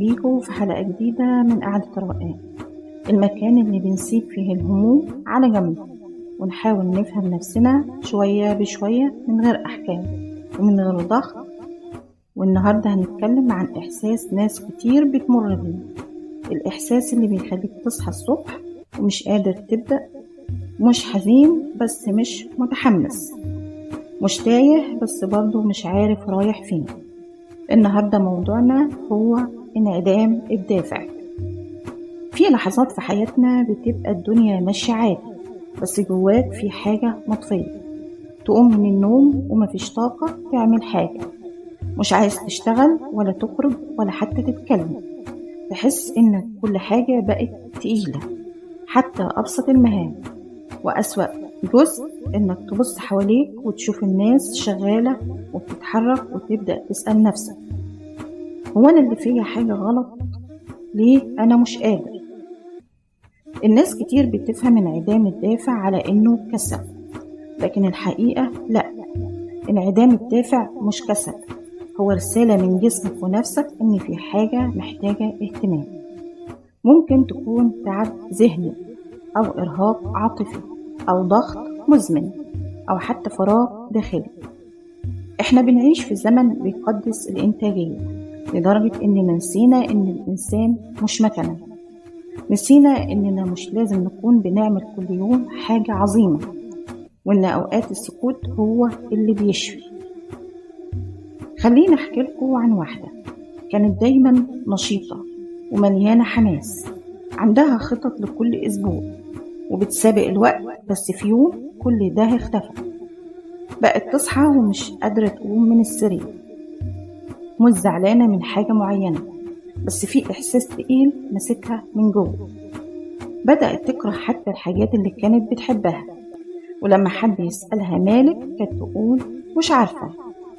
بيكم في حلقة جديدة من قعدة الروقان، المكان اللي بنسيب فيه الهموم على جنب ونحاول نفهم نفسنا شوية بشوية من غير أحكام ومن غير ضغط. والنهاردة هنتكلم عن إحساس ناس كتير بتمر بيه، الإحساس اللي بيخليك تصحى الصبح ومش قادر تبدأ، مش حزين بس مش متحمس، مش تايه بس برضه مش عارف رايح فين. النهاردة موضوعنا هو انعدام الدافع. في لحظات في حياتنا بتبقى الدنيا ماشية عادي بس جواك في حاجة مطفية، تقوم من النوم ومفيش طاقة تعمل حاجة، مش عايز تشتغل ولا تخرج ولا حتى تتكلم، تحس إن كل حاجة بقت تقيلة حتى أبسط المهام. وأسوأ جزء إنك تبص حواليك وتشوف الناس شغالة وبتتحرك وتبدأ تسأل نفسك، هو أنا اللي فيا حاجة غلط؟ ليه أنا مش قادر؟ الناس كتير بتفهم انعدام الدافع على إنه كسل، لكن الحقيقة لا، انعدام الدافع مش كسل، هو رسالة من جسمك ونفسك إن في حاجة محتاجة اهتمام. ممكن تكون تعب ذهني أو إرهاق عاطفي أو ضغط مزمن أو حتى فراغ داخلي. إحنا بنعيش في زمن بيقدس الإنتاجية لدرجة إننا نسينا إن الإنسان مش مكنة، نسينا إننا مش لازم نكون بنعمل كل يوم حاجة عظيمة، وإن أوقات السكوت هو اللي بيشفي. خلينا أحكي لكم عن واحدة كانت دايما نشيطة ومليانة حماس، عندها خطط لكل أسبوع وبتسابق الوقت، بس في يوم كل ده اختفى. بقت تصحى ومش قادرة تقوم من السرير، مش زعلانة من حاجة معينة بس في إحساس تقيل مسكها من جوه. بدأت تكره حتى الحاجات اللي كانت بتحبها، ولما حد يسألها مالك كانت تقول مش عارفة،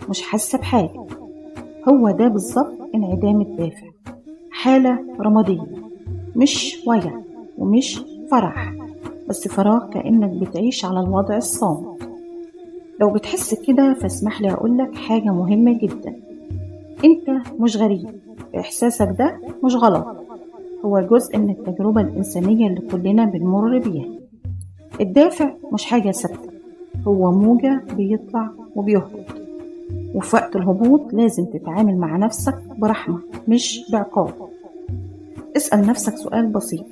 مش حاسة بحاجة. هو ده بالظبط انعدام الدافع، حالة رمادية، مش وجع ومش فرح بس فراغ، كأنك بتعيش على الوضع الصامت. لو بتحس كده فاسمح لي أقولك حاجة مهمة جدا، انت مش غريب، إحساسك ده مش غلط، هو جزء من التجربة الإنسانية اللي كلنا بنمر بيها. الدافع مش حاجة ثابتة، هو موجة بيطلع وبيهبط، وفي وقت الهبوط لازم تتعامل مع نفسك برحمة مش بعقاب. اسأل نفسك سؤال بسيط،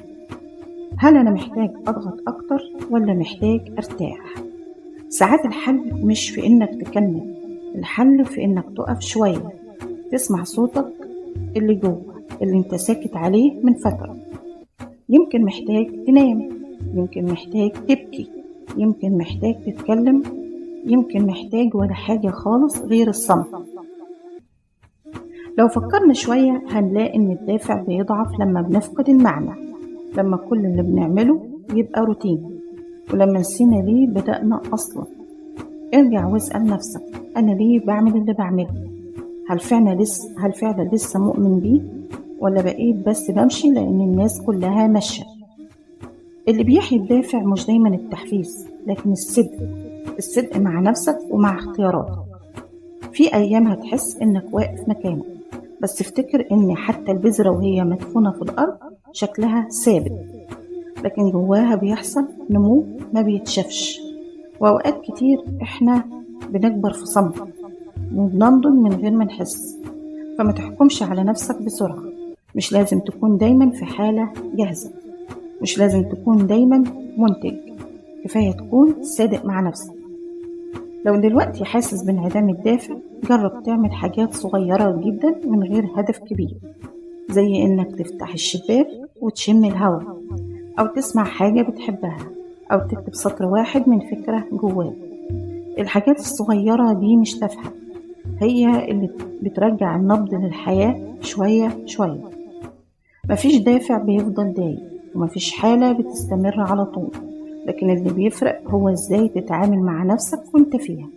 هل أنا محتاج أضغط أكتر ولا محتاج أرتاح؟ ساعات الحل مش في إنك تكمل، الحل في إنك تقف شوية، تسمع صوتك اللي جوه اللي انت ساكت عليه من فترة. يمكن محتاج تنام، يمكن محتاج تبكي، يمكن محتاج تتكلم، يمكن محتاج ولا حاجة خالص غير الصمت. لو فكرنا شوية هنلاقي إن الدافع بيضعف لما بنفقد المعنى، لما كل اللي بنعمله يبقى روتين، ولما نسينا ليه بدأنا أصلا. ارجع واسأل نفسك، أنا ليه بعمل اللي بعمله؟ هل فعلا لسه مؤمن بيه، ولا بقيت بس بمشي لأن الناس كلها ماشية؟ اللي بيحيي الدافع مش دايما التحفيز، لكن الصدق مع نفسك ومع اختياراتك. في أيام هتحس إنك واقف مكانك، بس افتكر إن حتى البذرة وهي مدفونة في الأرض شكلها ثابت، لكن جواها بيحصل نمو ما بيتشافش. وأوقات كتير إحنا بنكبر في صمت وبننضج من غير ما نحس. فما تحكمش على نفسك بسرعة، مش لازم تكون دايما في حالة جاهزة، مش لازم تكون دايما منتج، كفاية تكون صادق مع نفسك. لو دلوقتي حاسس بانعدام الدافع، جرب تعمل حاجات صغيرة جدا من غير هدف كبير، زي إنك تفتح الشباك وتشم الهواء، أو تسمع حاجة بتحبها، أو تكتب سطر واحد من فكرة جواك. الحاجات الصغيرة دي مش تافهة، هي اللي بترجع النبض للحياة شوية شوية. مفيش دافع بيفضل دايم، ومفيش حالة بتستمر على طول، لكن اللي بيفرق هو ازاي تتعامل مع نفسك وانت فيها.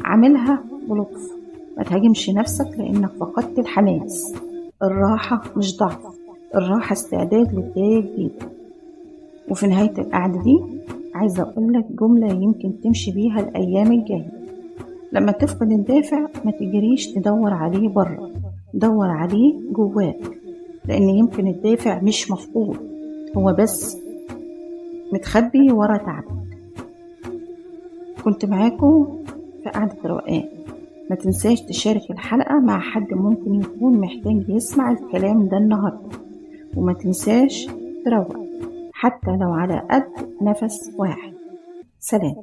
عاملها بلطف، ما تهاجمش نفسك لانك فقدت الحماس. الراحة مش ضعف، الراحة استعداد لبداية جديدة. وفي نهاية القعدة دي عايزة أقولك جملة يمكن تمشي بيها الأيام الجاية، لما تفقد الدافع ما تجريش تدور عليه بره، دور عليه جواك. لأن يمكن الدافع مش مفقود، هو بس متخبي ورا تعبك. كنت معاكم في قعدة روقان. ما تنساش تشارك الحلقة مع حد ممكن يكون محتاج يسمع الكلام ده النهاردة، وما تنساش تروق حتى لو على قد نفس واحد. سلام.